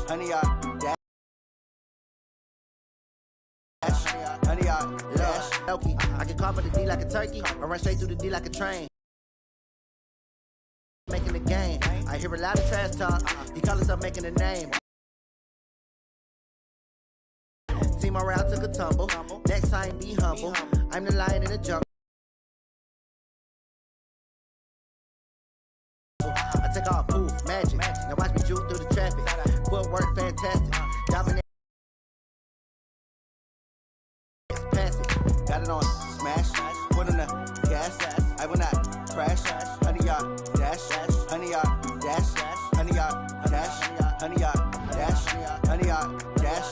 honey yard dash. Honey yard dash. I can call for the D like a turkey, or run straight through the D like a train. Making the game. I hear a lot of trash talk. He call himself making a name. Team morale took a tumble. Next time, be humble. I'm the lion in the jungle. I take off, poof, magic. Now watch me juke through the traffic. Footwork fantastic. Dominate. Pass it. Got it on smash. Put on the gas. I will not crash. Honey yard dash. Honey yard dash. Honey yard dash. Honey yard dash. Honey yard dash.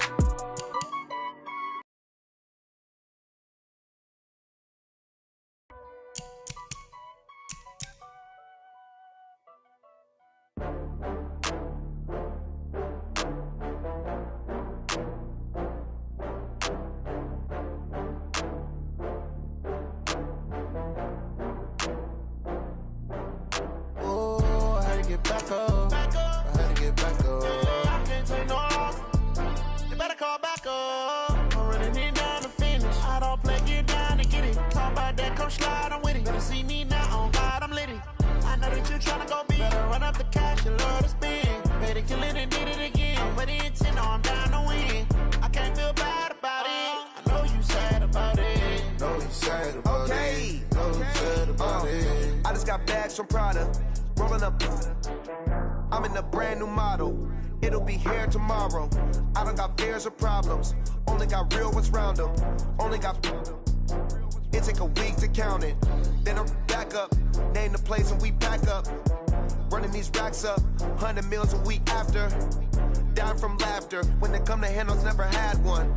Back up. I had to get back up. I can't take no loss. You better call back up. I'm running it down to finish. I don't play, get down and get it. Talk about that, come slide, I'm with it. Better see me now, on God, I'm litty. I know that you tryna go big. Better run up the cash, you love to spend. Better kill it and did it again. But the intent, no, I'm down to win. I can't feel bad about it. I know you sad about it. Know you sad about it. Know you sad about it. I just got bags from Prada. Rolling up, I'm in a brand new model. It'll be here tomorrow. I don't got fears or problems. Only got real ones round them. Only got. It take a week to count it. Then I'm back up. Name the place and we pack up. Running these racks up. 100 meals a week after. Down from laughter. When they come to handles, never had one.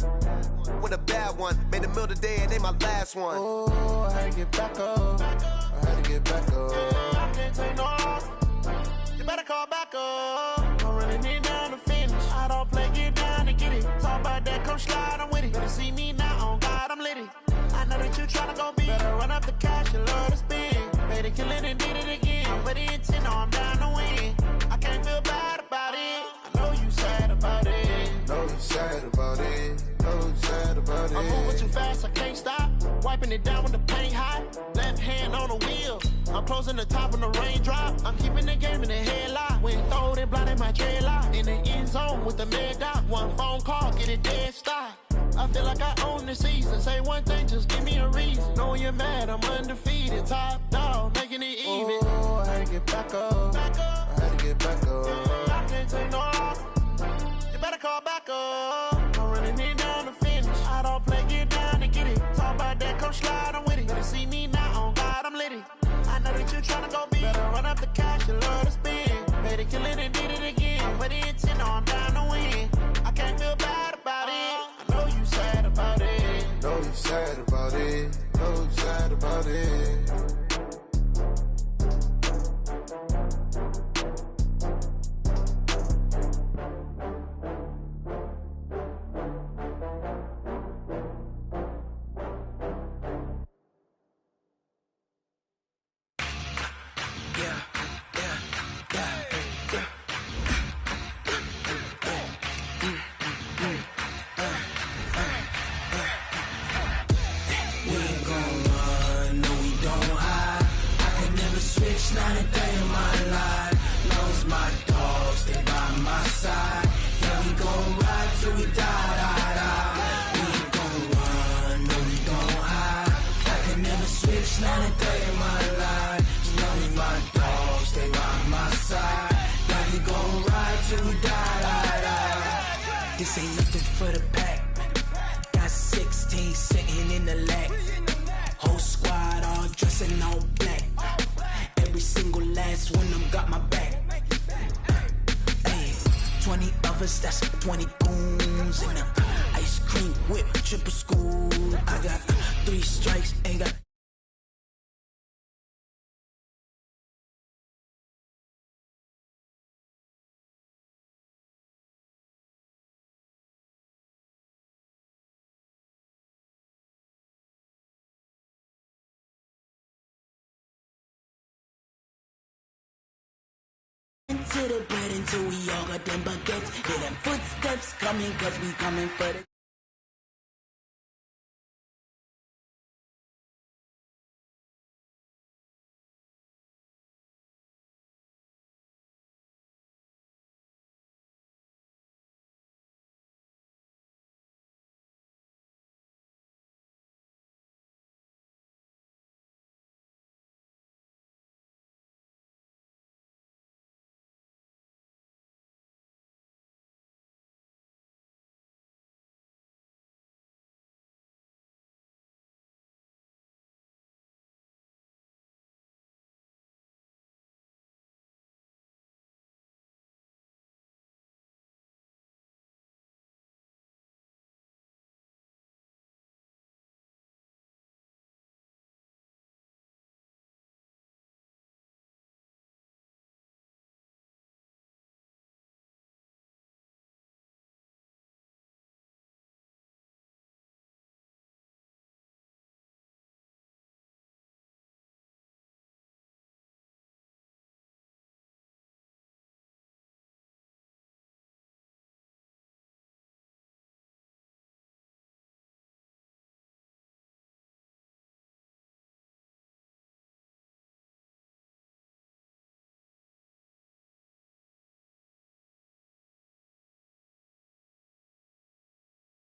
With a bad one. Made a meal today and ain't my last one. Oh, I had to get back up. I had to get back up. I can't take no loss. You better call back up. I'm running it down to finish. I don't play, get down and get it. Talk about that, come slide, I'm with it. Better see me now, on God, I'm litty. I know that you tryna go big. Better run up the cash, you love to spend. Better kill it and did it again. But the intent, no, I'm down to win. I can't feel bad about it. I know you sad about it. Know you sad about it. Know you sad about it. I'm moving too fast, I can't stop. Wiping it down when the paint hot. Left hand on the wheel. I'm closing the top when the raindrop. I'm keeping the game in the headlock. When throwed and blinded my dreadlock. In the end zone with the mad dot. One phone call, get it dead stop. I feel like I own the season. Say one thing, just give me a reason. Knowing you're mad, I'm undefeated. Top dog, making it even. Oh, I had to get back up. I had to get back up. I can't take no loss. You better call back up. I'm running it down to finish. I don't play, get down and get it. Talk about that, come slide, I'm with it. Better see me now, on God, I'm litty. I know that you tryna go big. Better run up the cash, you love to spend. Better kill it and did it again. But the intent, no, I'm down to win. I can't feel bad about it. I know you sad about it. Know you sad about it. Know you sad about it. Not a day in my life. Knows my dogs, stay by my side. Yeah, we gon' ride till we die. We ain't gon' run, no, we don't hide. I can never switch, not a day in my life. Knows my dogs, stay by my side. Yeah, we gon' ride till we die. This ain't nothing for the pack. Got 16 sitting in the lap. Whole squad all dressing all black. Every single last one of them got my back. Hey, 20 of us, that's 20 goons. And ice cream whip, triple school. I got 3 strikes, ain't got. to the bed until we all got them baguettes. Hear them footsteps coming, cause we coming for the...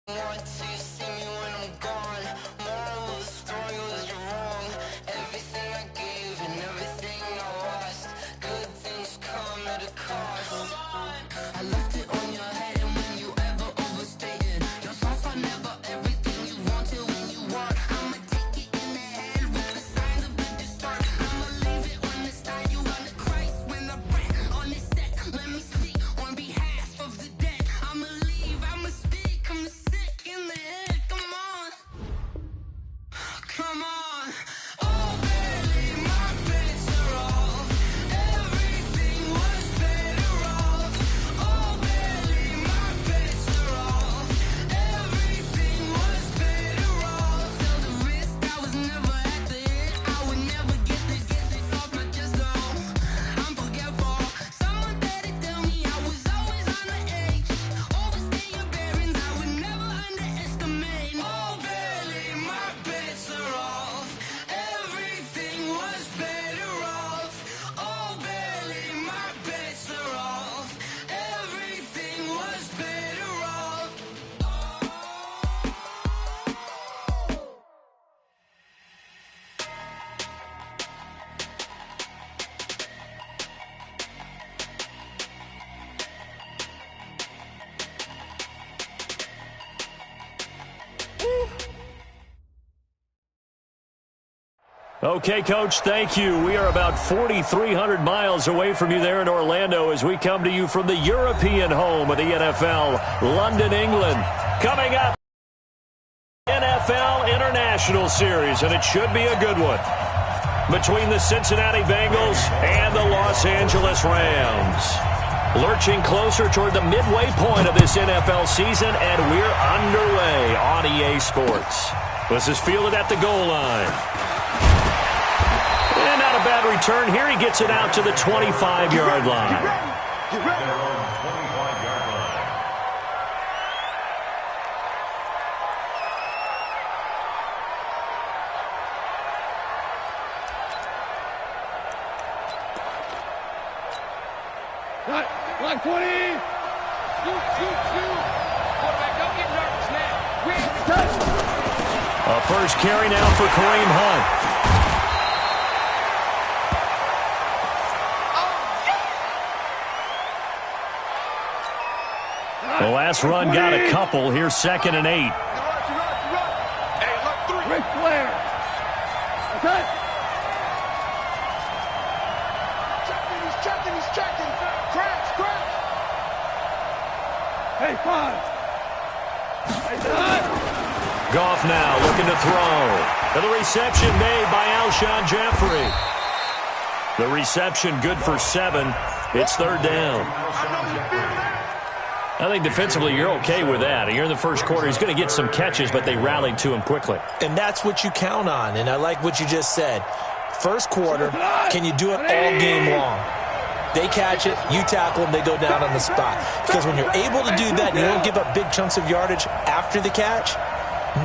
Want to see me when I'm gone. Moral of the story was you're wrong. Everything I gave and everything I lost. Good things come at a cost. I left it on your head, and when you ever overstated, your thoughts are never everything you wanted when you want. I'ma take it in the head with the signs of the distort. I'ma leave it on the side. You run the Christ when I breath on this set. Let me speak on behalf of the dead. I'ma leave, I'ma speak, I'ma sick in the head. Come on, come on. Oh, barely my bits are off. Everything was better off. Oh, barely my bits are off. Everything was better off. Till the risk, I was never at the end. I would never get this off my chest, though. I'm forgetful. Someone better tell me I was always on the edge. Overstay your bearings, I would never underestimate. Oh, barely my bets are off. Everything was better off. Oh, barely my bets are off. Everything was better off. Okay, Coach, thank you. We are about 4,300 miles away from you there in Orlando as we come to you from the European home of the NFL, London, England. Coming up, NFL International Series, and it should be a good one, between the Cincinnati Bengals and the Los Angeles Rams. Lurching closer toward the midway point of this NFL season, and we're underway on EA Sports. This is fielded at the goal line. And not a bad return here. He gets it out to the 25-yard line. Line 20. Shoot. Quarterback, don't get nervous, man. A first carry now for Kareem Hunt. The last run got a couple. Here's 2nd and 8. Hey, look, 3. Ric Flair. Okay. He's checking. Crash. Hey, 5. Hey, Goff now looking to throw. And the reception made by Alshon Jeffrey. The reception good for 7. It's 3rd down. I think defensively you're okay with that. You're in the first quarter. He's going to get some catches, but they rallied to him quickly. And that's what you count on, and I like what you just said. First quarter, can you do it all game long? They catch it, you tackle them, they go down on the spot. Because when you're able to do that, and you don't give up big chunks of yardage after the catch,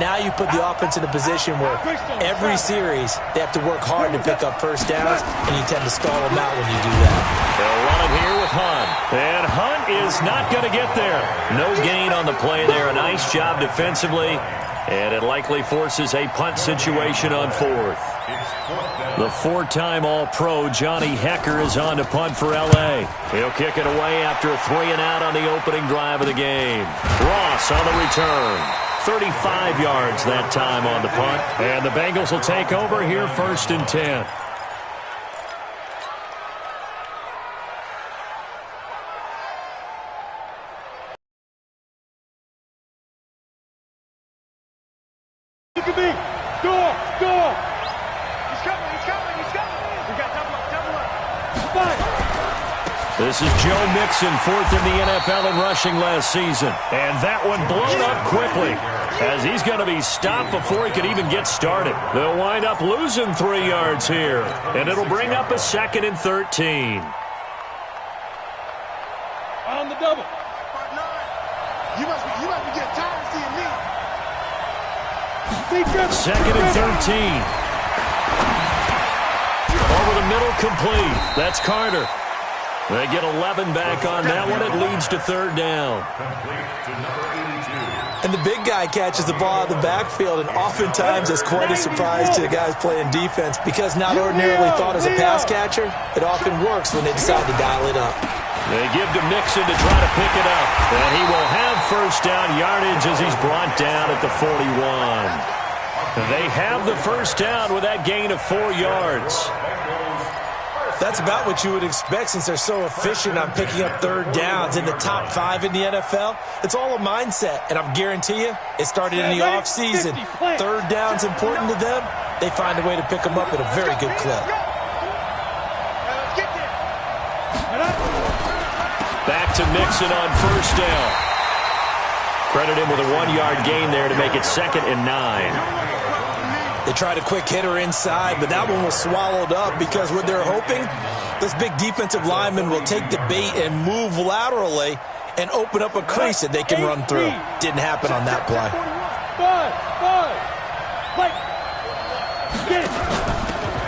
now you put the offense in a position where every series they have to work hard to pick up first downs, and you tend to stall them out when you do that. They'll run it here with Hunt. And Hunt is not going to get there. No gain on the play there. A nice job defensively. And it likely forces a punt situation on fourth. The four-time All-Pro Johnny Hecker is on to punt for L.A. He'll kick it away after a 3-and-out on the opening drive of the game. Ross on the return. 35 yards that time on the punt. And the Bengals will take over here 1st and 10. Look at me. Go. He's coming. We got double up. Five. This is Joe Mixon, 4th in the NFL in rushing last season. And that one blown up quickly as he's going to be stopped before he could even get started. They'll wind up losing 3 yards here. And it'll bring up a 2nd and 13. On the double. You must be getting tired of seeing me. 2nd and 13. Over the middle, complete. That's Carter. They get 11 back on that one. It leads to 3rd down. And the big guy catches the ball out of the backfield, and oftentimes it's quite a surprise to the guys playing defense because not ordinarily thought as a pass catcher, it often works when they decide to dial it up. They give to Mixon to try to pick it up. And he will have 1st down yardage as he's brought down at the 41. They have the 1st down with that gain of 4 yards. That's about what you would expect since they're so efficient on picking up 3rd downs in the top 5 in the NFL. It's all a mindset, and I'm guarantee you it started in the offseason. 3rd down's important to them. They find a way to pick them up at a very good clip. Back to Mixon on 1st down. Credit him with a 1-yard gain there to make it 2nd and 9. They tried a quick hitter inside, but that one was swallowed up because what they're hoping, this big defensive lineman will take the bait and move laterally and open up a crease that they can run through. Didn't happen on that play.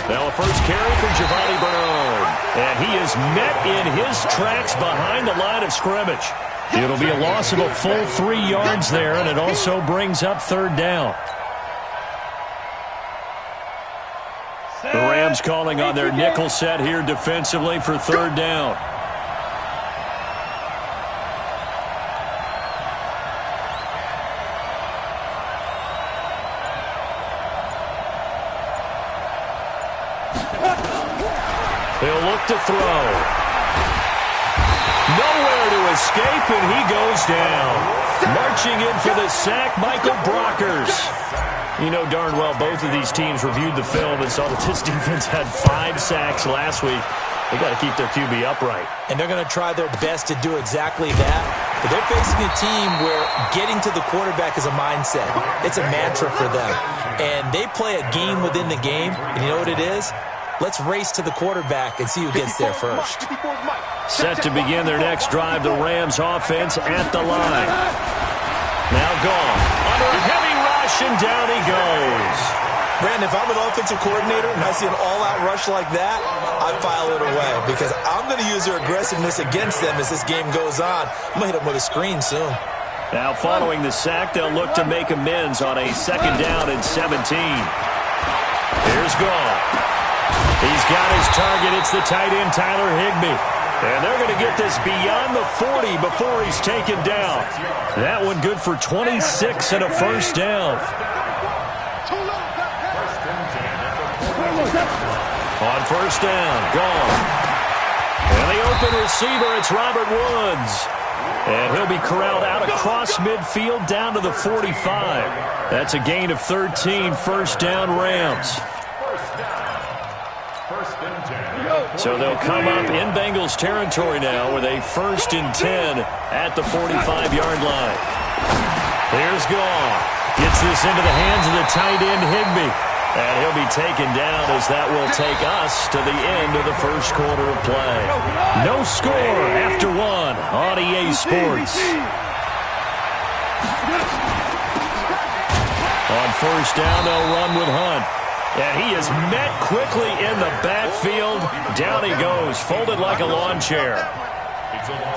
Now a first carry for Giovanni Bernard. And he is met in his tracks behind the line of scrimmage. It'll be a loss of a full 3 yards there, and it also brings up 3rd down. The Rams calling on their nickel set here defensively for 3rd down. He'll look to throw. Nowhere to escape, and he goes down. Marching in for the sack, Michael Brockers. You know darn well both of these teams reviewed the film and saw that this defense had 5 sacks last week. They got to keep their QB upright. And they're going to try their best to do exactly that. But they're facing a team where getting to the quarterback is a mindset. It's a mantra for them. And they play a game within the game. And you know what it is? Let's race to the quarterback and see who gets there first. Set to begin their next drive, the Rams offense at the line. Now gone. Under a heavy rush, and down he goes. Brandon, if I'm an offensive coordinator and I see an all-out rush like that, I file it away because I'm going to use their aggressiveness against them as this game goes on. I'm going to hit them with a screen soon. Now following the sack, they'll look to make amends on a 2nd down and 17. Here's Goff. He's got his target. It's the tight end, Tyler Higbee. And they're going to get this beyond the 40 before he's taken down. That one good for 26 and a 1st down. On 1st down, gone. And the open receiver, it's Robert Woods. And he'll be corralled out across midfield down to the 45. That's a gain of 13, 1st down Rams. So they'll come up in Bengals territory now with a 1st and 10 at the 45-yard line. Here's Goff. Gets this into the hands of the tight end Higbee. And he'll be taken down as that will take us to the end of the first quarter of play. No score after one on EA Sports. On first down, they'll run with Hunt. And he is met quickly in the backfield. Down he goes, folded like a lawn chair.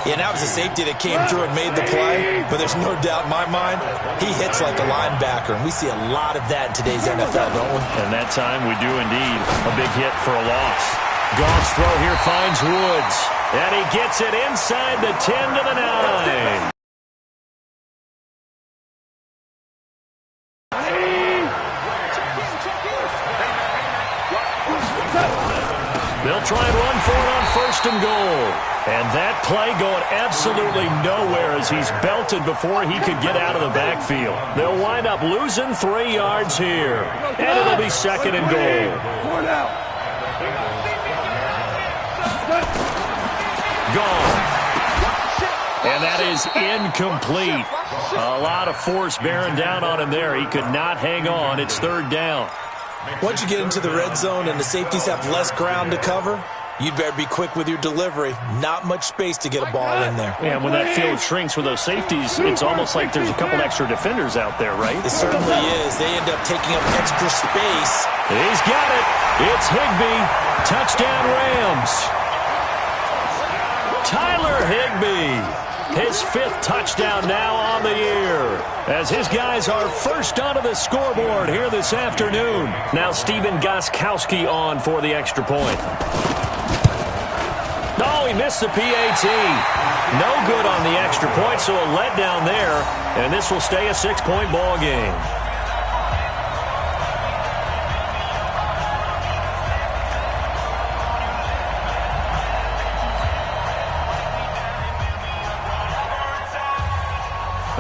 Yeah, that was a safety that came through and made the play, but there's no doubt in my mind, he hits like a linebacker, and we see a lot of that in today's NFL, don't we? And that time we do indeed. A big hit for a loss. Goff's throw here finds Woods, and he gets it inside the 10 to the 9. They'll try and run for it on first and goal. And that play going absolutely nowhere as he's belted before he could get out of the backfield. They'll wind up losing 3 yards here. And it'll be second and goal. Gone. And that is incomplete. A lot of force bearing down on him there. He could not hang on. It's third down. Once you get into the red zone and the safeties have less ground to cover, you'd better be quick with your delivery. Not much space to get a ball in there. Yeah, when that field shrinks with those safeties, it's almost like there's a couple extra defenders out there, right? It certainly is. They end up taking up extra space. He's got it. It's Higbee. Touchdown Rams. Tyler Higbee. His 5th touchdown now on the year, as his guys are first onto the scoreboard here this afternoon. Now Steven Gostkowski on for the extra point. No, he missed the PAT. No good on the extra point, so a letdown there, and this will stay a 6-point ball game.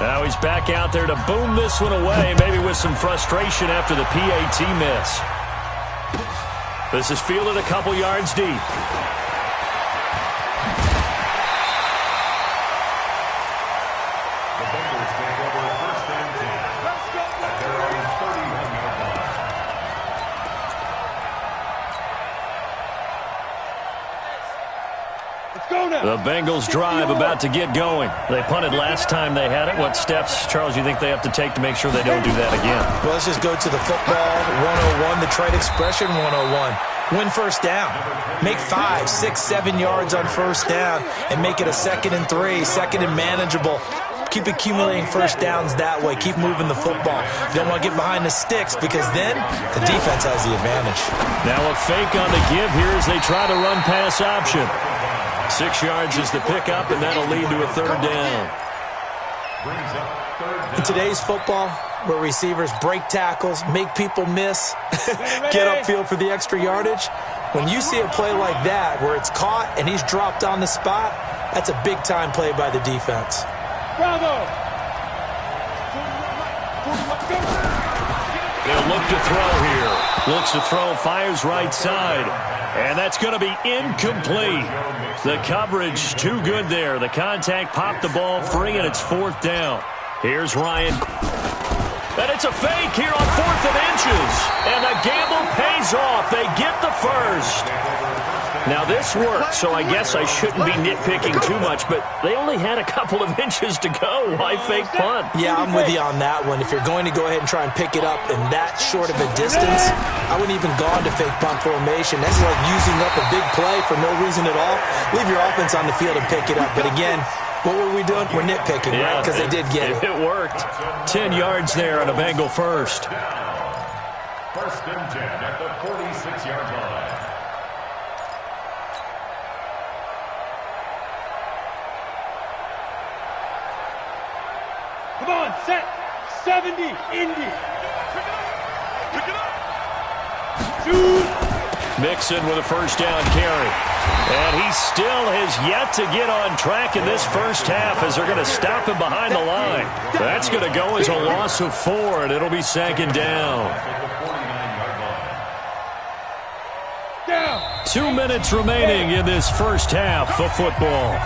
Now he's back out there to boom this one away, maybe with some frustration after the PAT miss. This is fielded a couple yards deep. The Bengals take over first and 10 at their own 31-yard line. The Bengals drive about to get going. They punted last time they had it. What steps, Charles, you think they have to take to make sure they don't do that again? Well, let's just go to the football 101, the trite expression 101. Win first down. Make 5, 6, 7 yards on first down and make it a 2nd and 3, 2nd and manageable. Keep accumulating first downs that way. Keep moving the football. You don't want to get behind the sticks because then the defense has the advantage. Now a fake on the give here as they try to run pass option. 6 yards is the pickup, and that'll lead to a third down. In today's football, where receivers break tackles, make people miss, get upfield for the extra yardage, when you see a play like that where it's caught and he's dropped on the spot, that's a big-time play by the defense. Bravo! They'll look to throw here. Looks to throw, fires right side. And that's going to be incomplete. The coverage too good there. The contact popped the ball free, and it's 4th down. Here's Ryan. And it's a fake here on 4th and inches. And the gamble pays off. They get the first. Now, this worked, so I guess I shouldn't be nitpicking too much, but they only had a couple of inches to go. Why fake punt? Yeah, I'm with you on that one. If you're going to go ahead and try and pick it up in that short of a distance, I wouldn't even go into fake punt formation. That's like using up a big play for no reason at all. Leave your offense on the field and pick it up. But again, what were we doing? We're nitpicking, right? Because they did get it. It worked. 10 yards there on a Bengal first. First and 10 at the 46-yard line. Come on, set. 70, Indy. Shoot. Mixon with a first down carry. And he still has yet to get on track in this first half as they're going to stop him behind the line. That's going to go as a loss of 4, and it'll be 2nd down. 2 minutes remaining in this first half of football.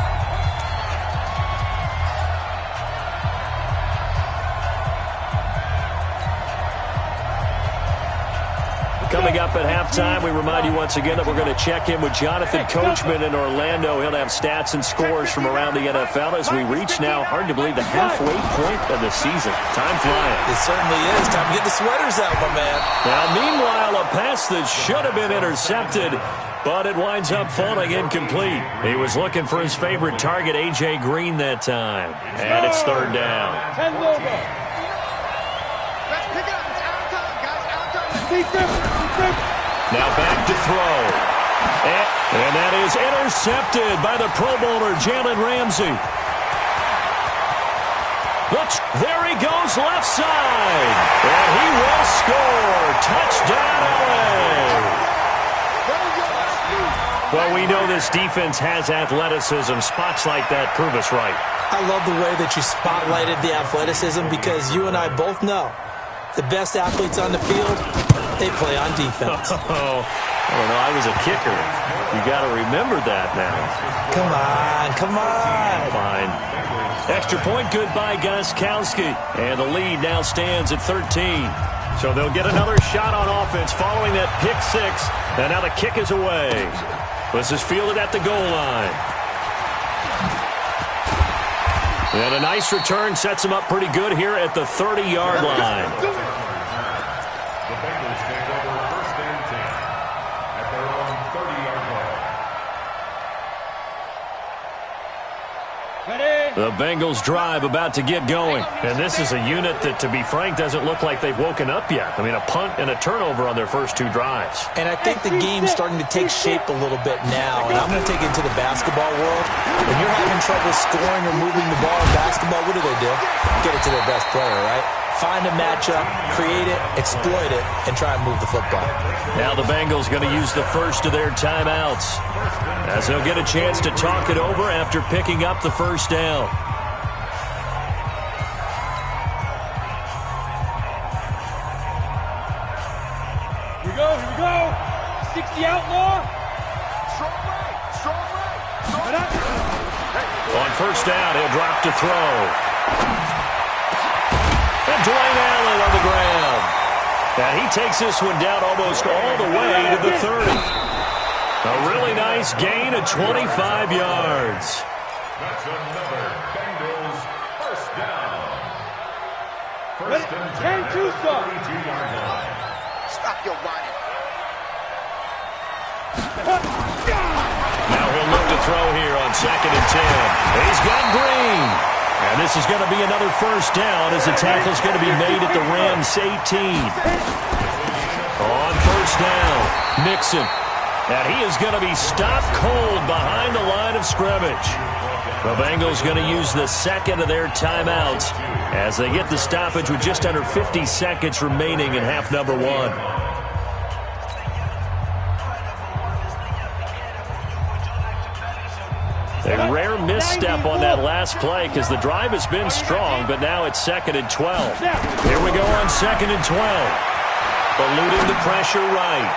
Coming up at halftime, we remind you once again that we're going to check in with Jonathan Coachman in Orlando. He'll have stats and scores from around the NFL as we reach now, hard to believe, the halfway point of the season. Time flying. It certainly is. Time to get the sweaters out, my man. Now, meanwhile, a pass that should have been intercepted, but it winds up falling incomplete. He was looking for his favorite target, A.J. Green, that time. And it's third down. Now back to throw. And that is intercepted by the Pro Bowler, Jalen Ramsey. There he goes left side. And he will score. Touchdown, LA. Well, we know this defense has athleticism. Spots like that prove us right. I love the way that you spotlighted the athleticism because you and I both know the best athletes on the field, they play on defense. Oh, I don't know. I was a kicker. You got to remember that now. Come on. Fine. Extra point good by Gostkowski. And the lead now stands at 13. So they'll get another shot on offense following that pick six. And now the kick is away. This is fielded at the goal line. And a nice return sets him up pretty good here at the 30-yard line. The Bengals take over first and 10 at their own 30-yard line. The Bengals drive about to get going. And this is a unit that, to be frank, doesn't look like they've woken up yet. I mean, a punt and a turnover on their first two drives. And I think the game's starting to take shape a little bit now. And I'm going to take it to the basketball world. When you're having trouble scoring or moving the ball in basketball, what do? Get it to their best player, right? Find a matchup, create it, exploit it, and try and move the football. Now the Bengals going to use the first of their timeouts as they'll get a chance to talk it over after picking up the first down. Here we go. 60 outlaw. Strong right. On first down, he'll drop to throw. And Dwayne Allen on the ground. And he takes this one down almost all the way to the 30. A really nice gain of 25 yards. That's another Bengals first down. First and 10 at the 32-yard line. Stop your whining. Now he'll look to throw here on second and 10. He's got Green. And this is going to be another first down as the tackle's going to be made at the Rams 18. On first down, Mixon. And he is going to be stopped cold behind the line of scrimmage. The Bengals going to use the second of their timeouts as they get the stoppage with just under 50 seconds remaining in half number one. A rare misstep on that last play because the drive has been strong, but now it's second and 12. Here we go on second and 12. Eluding the pressure right.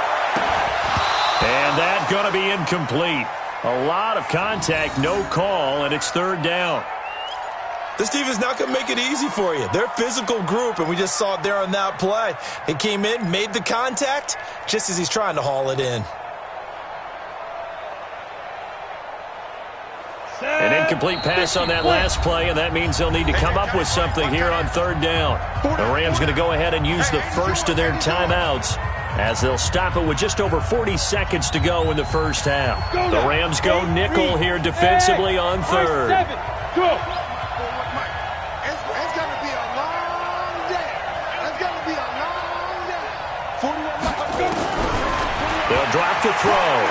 And that's going to be incomplete. A lot of contact, no call, and it's third down. This team is not going to make it easy for you. They're a physical group, and we just saw it there on that play. He came in, made the contact, just as he's trying to haul it in. An incomplete pass on that last play, and that means they'll need to come up with something here on third down. The Rams going to go ahead and use the first of their timeouts as they'll stop it with just over 40 seconds to go in the first half. The Rams go nickel here defensively on third. It's going to be a long day. It's going to be a long day. They'll drop the throw.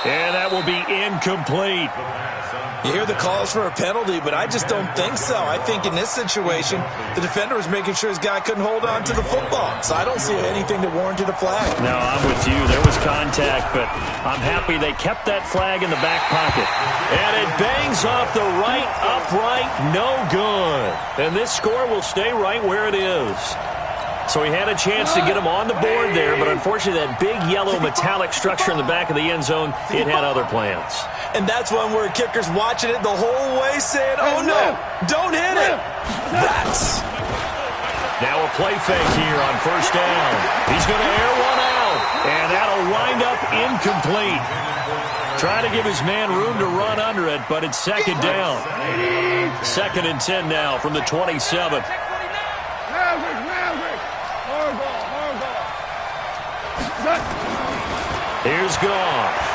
And that will be incomplete. You hear the calls for a penalty, but I just don't think so. I think in this situation, the defender was making sure his guy couldn't hold on to the football. So I don't see anything that warranted a flag. No, I'm with you. There was contact, but I'm happy they kept that flag in the back pocket. And it bangs off the right upright. No good. And this score will stay right where it is. So he had a chance to get him on the board there, but unfortunately that big yellow metallic structure in the back of the end zone, it had other plans. And that's when we're kickers watching it the whole way saying, oh no, don't hit it. That's Now a play fake here on first down. He's going to air one out, and that'll wind up incomplete. Trying to give his man room to run under it, but it's second down. 2nd and 10 now from the 27. Here's Goff.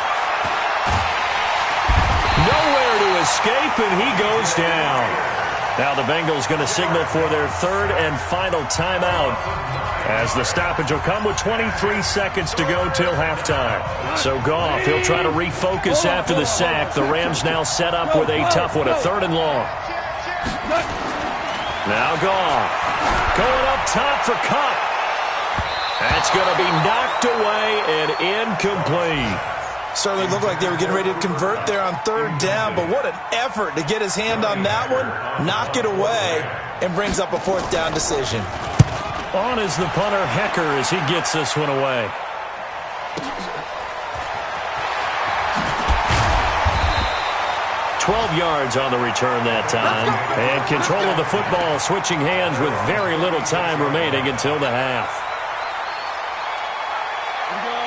Nowhere to escape, and he goes down. Now the Bengals going to signal for their 3rd and final timeout, as the stoppage will come with 23 seconds to go till halftime. So Goff, he'll try to refocus after the sack. The Rams now set up with a tough one, a 3rd and long. Now Goff going up top for Kupp. That's going to be knocked away and incomplete. Certainly looked like they were getting ready to convert there on 3rd down, but what an effort to get his hand on that one, knock it away, and brings up a 4th down decision. On is the punter, Hecker, as he gets this one away. $12 yards on the return that time, and control of the football switching hands with very little time remaining until the half.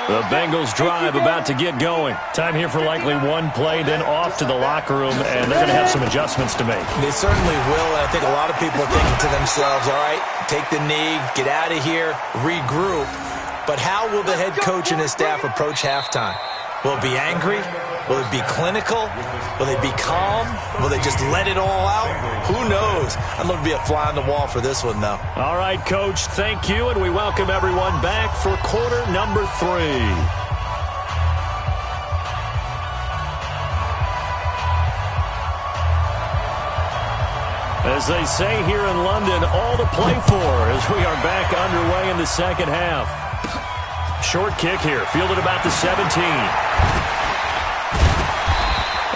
The Bengals drive about to get going. Time here for likely one play, then off to the locker room, and they're going to have some adjustments to make. They certainly will, and I think a lot of people are thinking to themselves, all right, take the knee, get out of here, regroup. But how will the head coach and his staff approach halftime? Will it be angry? Will it be clinical? Will they be calm? Will they just let it all out? Who knows? I'd love to be a fly on the wall for this one, though. All right, Coach, thank you, and we welcome everyone back for quarter number 3. As they say here in London, all to play for as we are back underway in the second half. Short kick here, fielded about the 17.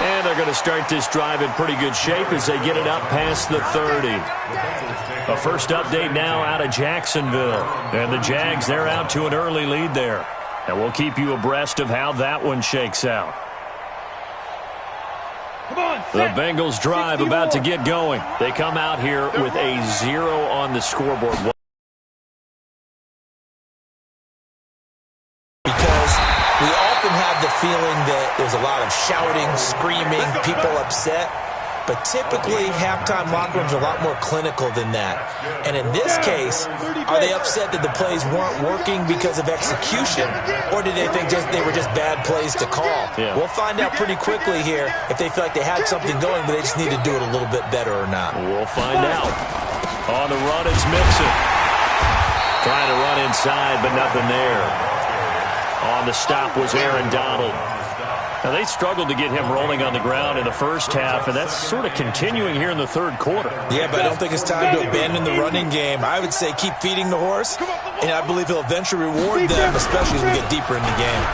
And they're going to start this drive in pretty good shape as they get it up past the 30. A first update now out of Jacksonville. And the Jags, they're out to an early lead there. And we'll keep you abreast of how that one shakes out. The Bengals drive about to get going. They come out here with a 0 on the scoreboard. We often have the feeling that there's a lot of shouting, screaming, people upset. But typically, halftime locker rooms are a lot more clinical than that. And in this case, are they upset that the plays weren't working because of execution? Or did they think they were just bad plays to call? Yeah. We'll find out pretty quickly here if they feel like they had something going, but they just need to do it a little bit better or not. We'll find out. On the run, it's Mixon. Trying to run inside, but nothing there. On the stop was Aaron Donald. Now, they struggled to get him rolling on the ground in the first half, and that's sort of continuing here in the third quarter. Yeah, but I don't think it's time to abandon the running game. I would say keep feeding the horse, and I believe he'll eventually reward them, especially as we get deeper in the game.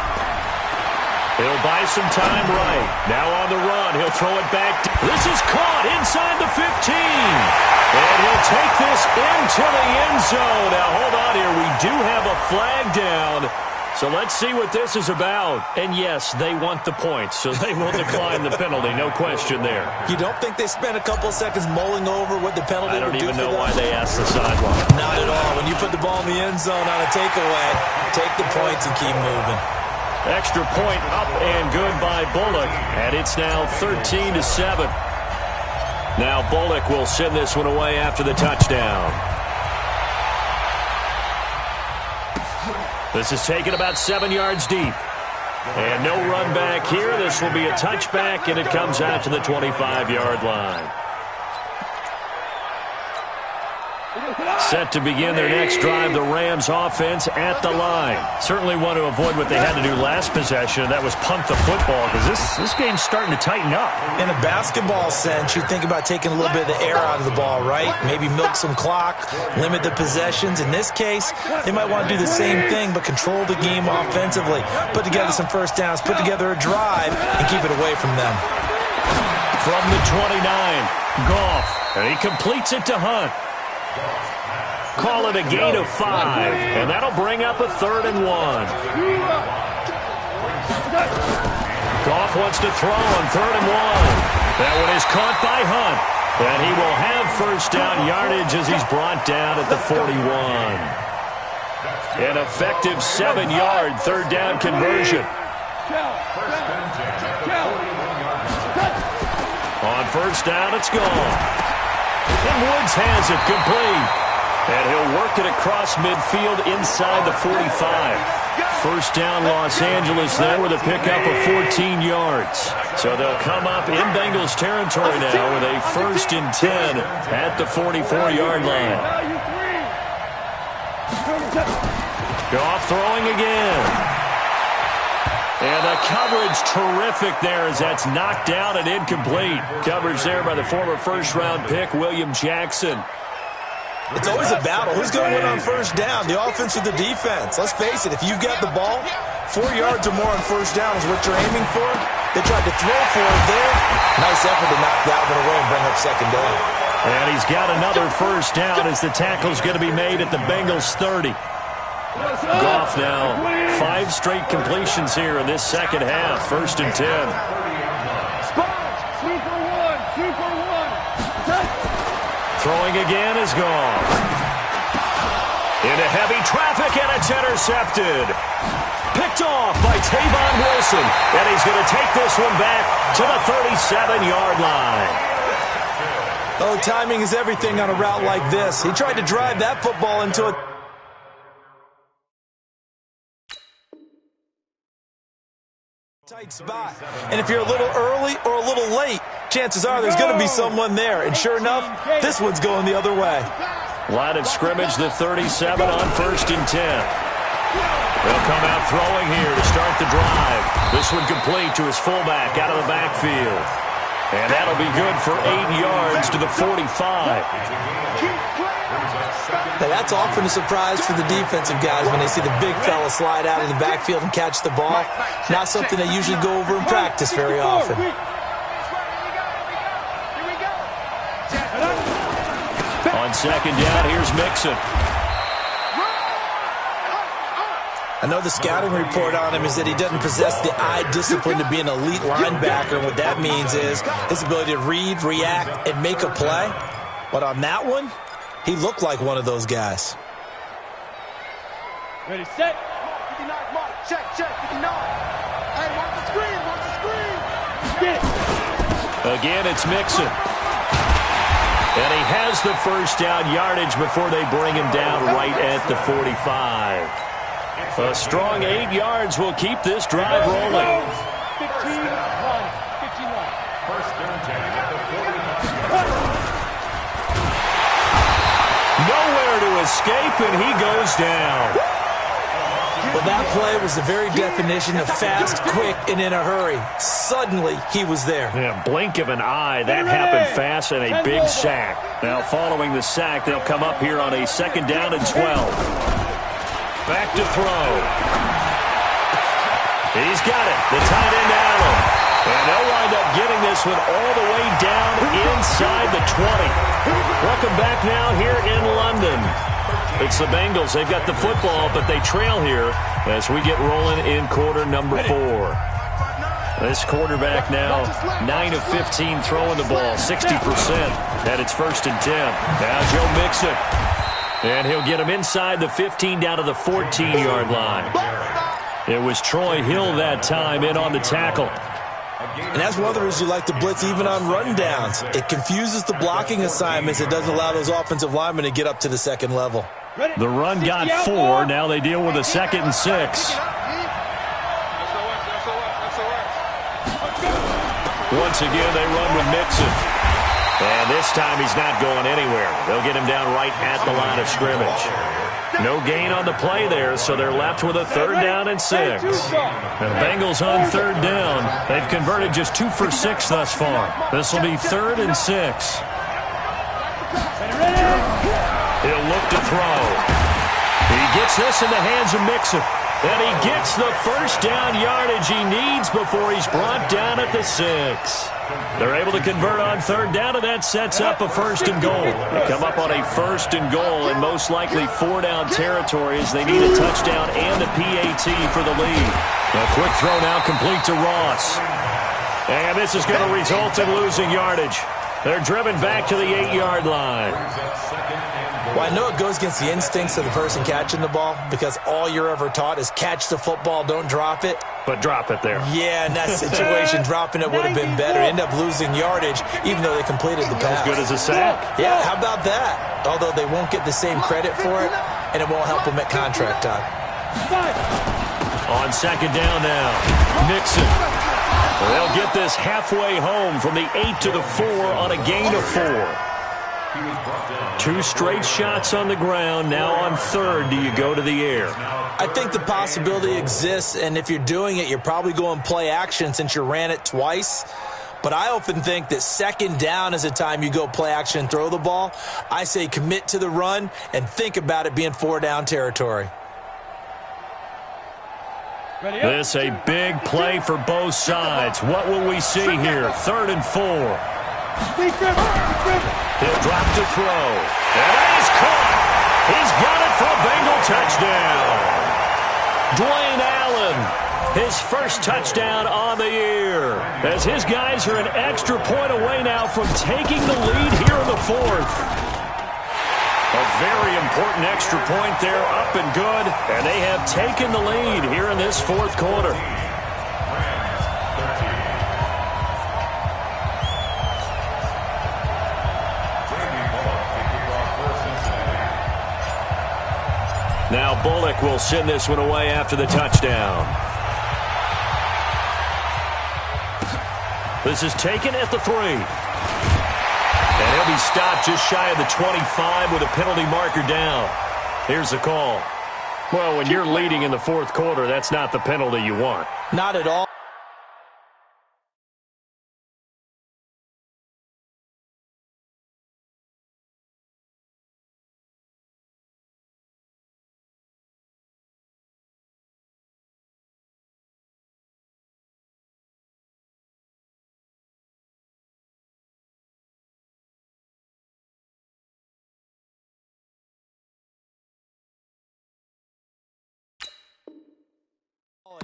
He'll buy some time right. Now on the run, he'll throw it back. This is caught inside the 15. And he'll take this into the end zone. Now, hold on here. We do have a flag down. So let's see what this is about. And yes, they want the points, so they will decline the penalty. No question there. You don't think they spent a couple of seconds mulling over what the penalty would do for them? I don't even know why they asked the sideline. Not at all. When you put the ball in the end zone on a takeaway, take the points and keep moving. Extra point up and good by Bullock. And it's now 13-7. Now Bullock will send this one away after the touchdown. This is taken about 7 yards deep. And no run back here. This will be a touchback, and it comes out to the 25-yard line. Set to begin their next drive, the Rams offense at the line. Certainly want to avoid what they had to do last possession, and that was punt the football, because this game's starting to tighten up. In a basketball sense, you think about taking a little bit of the air out of the ball, right? Maybe milk some clock, limit the possessions. In this case, they might want to do the same thing, but control the game offensively. Put together some first downs, put together a drive, and keep it away from them. From the 29, Goff, and he completes it to Hunt. Call it a gain of 5, and that'll bring up a 3rd and 1. Goff wants to throw on 3rd and 1. That one is caught by Hunt. And he will have first down yardage as he's brought down at the 41. An effective 7-yard third down conversion. On first down, it's gone. And Woods has it complete. And he'll work it across midfield inside the 45. First down, Los Angeles there with a pickup of 14 yards. So they'll come up in Bengals territory now with a 1st and 10 at the 44-yard line. Goff throwing again. And the coverage terrific there as that's knocked down and incomplete. Coverage there by the former first-round pick, William Jackson. It's always a battle. Who's going to win on first down, the offense or the defense? Let's face it, if you've got the ball, 4 yards or more on first down is what you're aiming for. They tried to throw for it there. Nice effort to knock that one away and bring up second down. And he's got another first down as the tackle's going to be made at the Bengals 30. Goff now 5 straight completions here in this second half. 1st and 10. Throwing again is gone. Into heavy traffic, and it's intercepted. Picked off by Tavon Wilson. And he's going to take this one back to the 37-yard line. Oh, timing is everything on a route like this. He tried to drive that football into a tight spot. And if you're a little early or a little late, chances are there's going to be someone there. And sure enough, this one's going the other way. Line of scrimmage, the 37 on 1st and 10. They'll come out throwing here to start the drive. This one complete to his fullback out of the backfield. And that'll be good for 8 yards to the 45. Now that's often a surprise for the defensive guys when they see the big fella slide out of the backfield and catch the ball. Not something they usually go over in practice very often. On second down, here's Mixon. I know the scouting report on him is that he doesn't possess the eye discipline to be an elite linebacker. And what that means is his ability to read, react, and make a play. But on that one, he looked like one of those guys. Ready, set. 59, mark. Check, 59. Hey, mark the screen, Get it. Again, it's Mixon. And he has the first down yardage before they bring him down right at the 45. A strong 8 yards will keep this drive rolling. 15 line. First and 10 at the 45. Nowhere to escape, and he goes down. Well, that play was the very definition of fast, quick, and in a hurry. Suddenly, he was there. Yeah, blink of an eye. That happened fast and a big sack. Now, following the sack, they'll come up here on a 2nd down and 12. Back to throw. He's got it. The tight end, Allen. And they'll wind up getting this one all the way down inside the 20. Welcome back now here in London. It's the Bengals. They've got the football, but they trail here as we get rolling in quarter number 4. This quarterback now 9 of 15 throwing the ball, 60% at its 1st and 10. Now Joe Mixon. And he'll get him inside the 15 down to the 14-yard line. It was Troy Hill that time in on the tackle. And that's one of the reasons you like to blitz even on rundowns. It confuses the blocking assignments. It doesn't allow those offensive linemen to get up to the second level. The run got 4. Now they deal with a 2nd and 6. Once again, they run with Mixon. And this time he's not going anywhere. They'll get him down right at the line of scrimmage. No gain on the play there, so they're left with a 3rd down and 6. And the Bengals on 3rd down. They've converted just 2 for 6 thus far. This will be 3rd and 6. He'll look to throw. He gets this in the hands of Mixon. And he gets the first down yardage he needs before he's brought down at the 6. They're able to convert on 3rd down, and that sets up a 1st and goal. They come up on a 1st and goal in most likely 4-down territory as they need a touchdown and a PAT for the lead. A quick throw now complete to Ross. And this is going to result in losing yardage. They're driven back to the 8-yard line. Well, I know it goes against the instincts of the person catching the ball because all you're ever taught is catch the football, don't drop it. But drop it there. Yeah, in that situation, dropping it would have been better. End up losing yardage, even though they completed the pass. As good as a sack. Yeah, how about that? Although they won't get the same credit for it, and it won't help them at contract time. On second down now, Mixon. They'll get this halfway home from the 8 to the 4 on a gain of 4. 2 straight shots on the ground. Now on third, do you go to the air? I think the possibility exists, and if you're doing it, you're probably going play action since you ran it twice. But I often think that second down is the time you go play action and throw the ball. I say commit to the run and think about it being 4-down territory. This a big play for both sides. What will we see here? 3rd and 4. He'll drop to throw. And he's caught. He's got it for a Bengal touchdown. Dwayne Allen, his first touchdown on the year. As his guys are an extra point away now from taking the lead here in the 4th. A very important extra point there, up and good. And they have taken the lead here in this 4th quarter. Now Bullock will send this one away after the touchdown. This is taken at the 3. And he'll be stopped just shy of the 25 with a penalty marker down. Here's the call. Well, when you're leading in the 4th quarter, that's not the penalty you want. Not at all.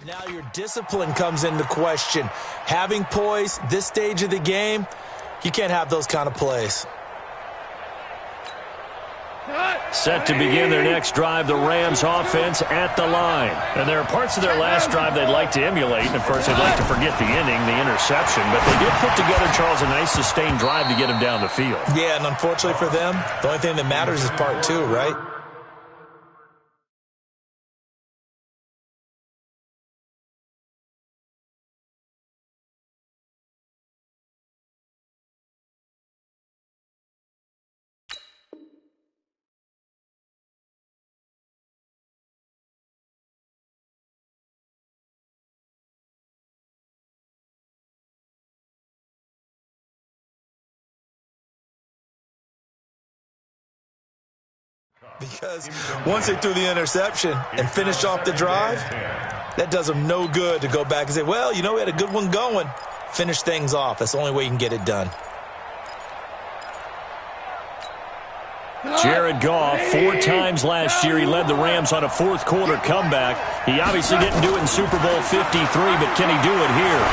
Now your discipline comes into question. Having poise, this stage of the game, you can't have those kind of plays. Set to begin their next drive, the Rams offense at the line. And there are parts of their last drive they'd like to emulate. And, of course, they'd like to forget the inning, the interception. But they did put together, Charles, a nice sustained drive to get him down the field. Yeah, and unfortunately for them, the only thing that matters is part 2, right? Because once they threw the interception and finished off the drive, that does them no good to go back and say, well, you know, we had a good one going. Finish things off. That's the only way you can get it done. Jared Goff, 4 times last year, he led the Rams on a 4th quarter comeback. He obviously didn't do it in Super Bowl 53, but can he do it here?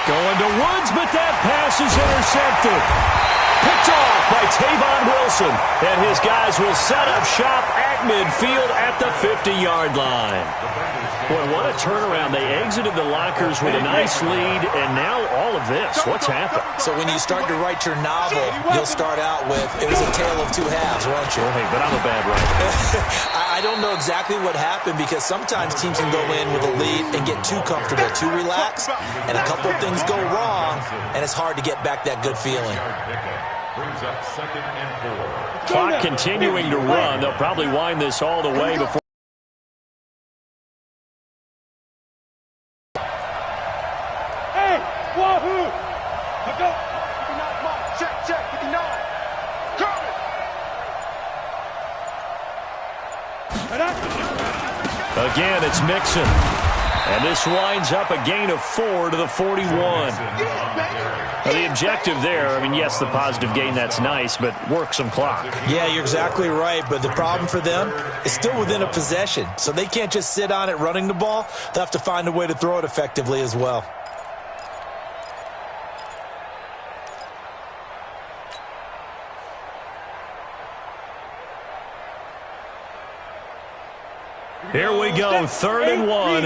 Going to Woods, but that pass is intercepted. Picked off by Tavon Wilson. And his guys will set up shop at midfield at the 50-yard line. Boy, what a turnaround. They exited the lockers with a nice lead, and now all of this. What's happened? So when you start to write your novel, you'll start out with, it was a tale of 2 halves, won't you? Oh, hey, but I'm a bad writer. I don't know exactly what happened because sometimes teams can go in with a lead and get too comfortable, too relaxed, and a couple of things go wrong, and it's hard to get back that good feeling. Brings up 2nd and 4. Clock continuing to run. They'll probably wind this all the way before. Hey, wahoo! Let's go. 59, mark. Check, 59. Coming. Again, it's Mixon. And this winds up a gain of 4 to the 41. Now, the objective there, I mean, yes, the positive gain, that's nice, but work some clock. Yeah, you're exactly right, but the problem for them is still within a possession, so they can't just sit on it running the ball. They'll have to find a way to throw it effectively as well. Here we go, 3rd and 1.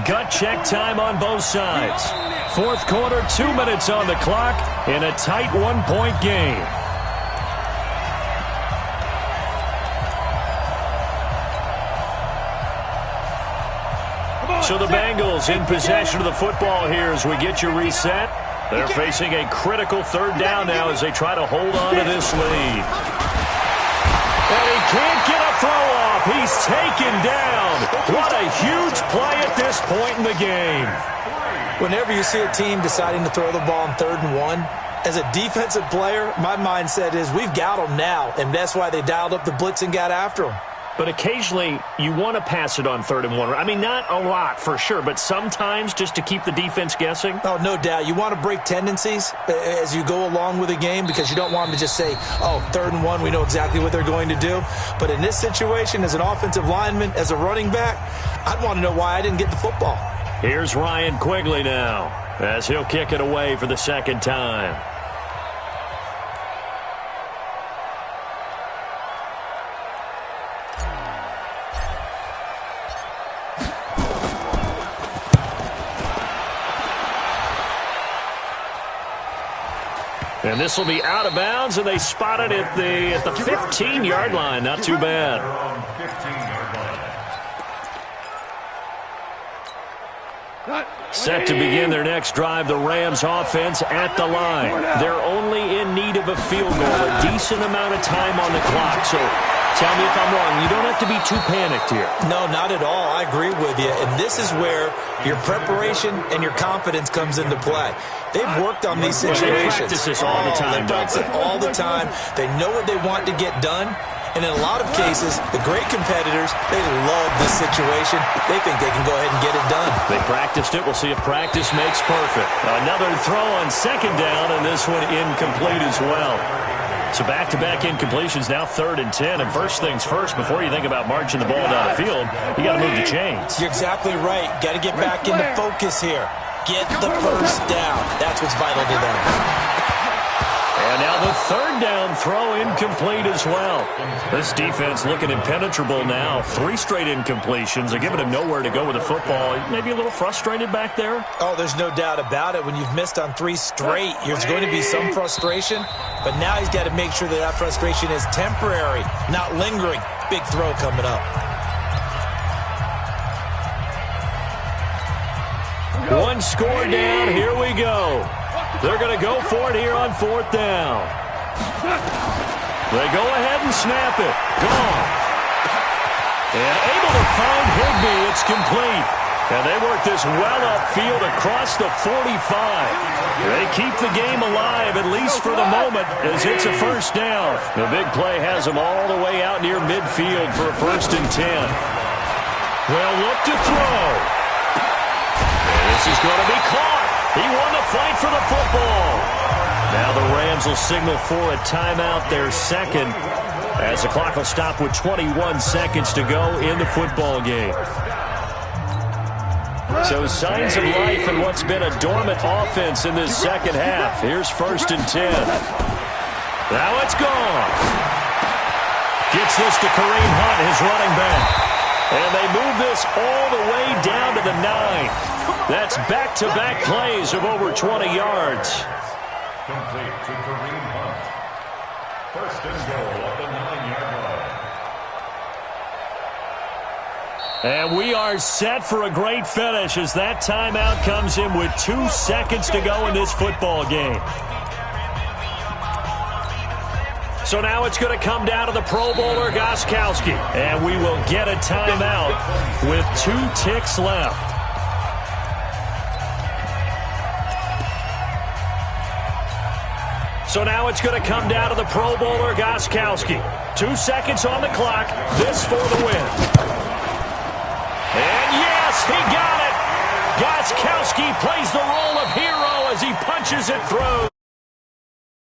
Gut check time on both sides. Fourth quarter, 2 minutes on the clock in a tight 1-point game. So the Bengals in possession of the football here as we get you reset. They're facing a critical 3rd down now as they try to hold on to this lead. And he can't get a throw off. He's taken down. What a huge play at this point in the game. Whenever you see a team deciding to throw the ball on 3rd and 1, as a defensive player, my mindset is we've got them now, and that's why they dialed up the blitz and got after them. But occasionally, you want to pass it on 3rd and 1. I mean, not a lot for sure, but sometimes just to keep the defense guessing. Oh, no doubt. You want to break tendencies as you go along with a game because you don't want them to just say, oh, 3rd and 1, we know exactly what they're going to do. But in this situation, as an offensive lineman, as a running back, I'd want to know why I didn't get the football. Here's Ryan Quigley now as he'll kick it away for the 2nd time. And this will be out of bounds, and they spot it at the 15-yard line. Not too bad. Set to begin their next drive, the Rams offense at the line. They're only in need of a field goal, a decent amount of time on the clock. So tell me if I'm wrong. You don't have to be too panicked here. No, not at all. I agree with you. And this is where your preparation and your confidence comes into play. They've worked on these situations. They practice this all the time. They practice it all the time. They know what they want to get done. And in a lot of cases, the great competitors, they love this situation. They think they can go ahead and get it done. They practiced it. We'll see if practice makes perfect. Another throw on 2nd down, and this one incomplete as well. So back-to-back incompletions, now 3rd and 10. And first things first, before you think about marching the ball down the field, you got to move the chains. You're exactly right. Got to get back into focus here. Get the first down. That's what's vital to them. And now the 3rd down throw incomplete as well. This defense looking impenetrable now. 3 straight incompletions. They're giving him nowhere to go with the football. Maybe a little frustrated back there? Oh, there's no doubt about it. When you've missed on 3 straight, there's going to be some frustration. But now he's got to make sure that that frustration is temporary, not lingering. Big throw coming up. One score down. Here we go. They're going to go for it here on 4th down. They go ahead and snap it. Gone. And able to find Higbee. It's complete. And they work this well upfield across the 45. They keep the game alive, at least for the moment, as it's a 1st down. The big play has them all the way out near midfield for a 1st and 10. They'll look to throw. And this is going to be caught. He won the fight for the football. Now the Rams will signal for a timeout, their 2nd, as the clock will stop with 21 seconds to go in the football game. So signs of life in what's been a dormant offense in this 2nd half. Here's 1st and 10. Now it's gone. Gets this to Kareem Hunt, his running back. And they move this all the way down to the 9. That's back-to-back plays of over 20 yards. Complete to Kareem Hunt. 1st and goal at the 9-yard line. And we are set for a great finish as that timeout comes in with 2 seconds to go in this football game. So now it's going to come down to the Pro Bowler, Gostkowski. And we will get a timeout with 2 ticks left. So now it's going to come down to the Pro Bowler, Gostkowski. 2 seconds on the clock. This for the win. And yes, he got it. Gostkowski plays the role of hero as he punches it through.